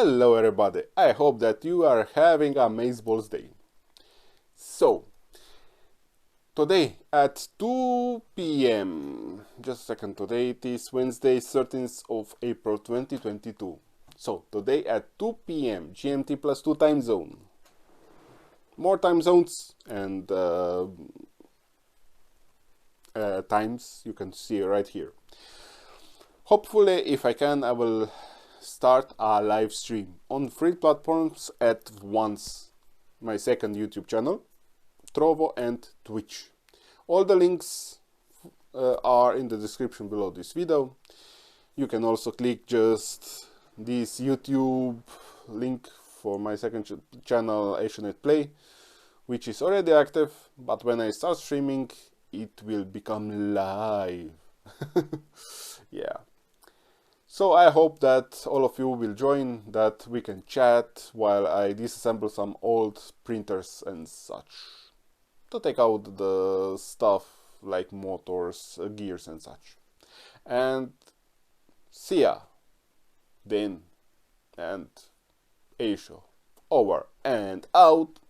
Hello everybody, I hope that you are having a amazeballs day. So, today at 2 PM, just a second, today it is Wednesday 13th of April 2022. So, today at 2 PM, GMT plus 2 time zone. More time zones and times you can see right here. Hopefully, if I can, I will start a live stream on 3 platforms at once. My second YouTube channel, Trovo and Twitch. All the links are in the description below this video. You can also click just this YouTube link for my second channel, ACOnetwork, which is already active, but when I start streaming it will become live. Yeah. So I hope that all of you will join, that we can chat while I disassemble some old printers and such, to take out the stuff like motors, gears and such. And see ya then, and ACO over and out.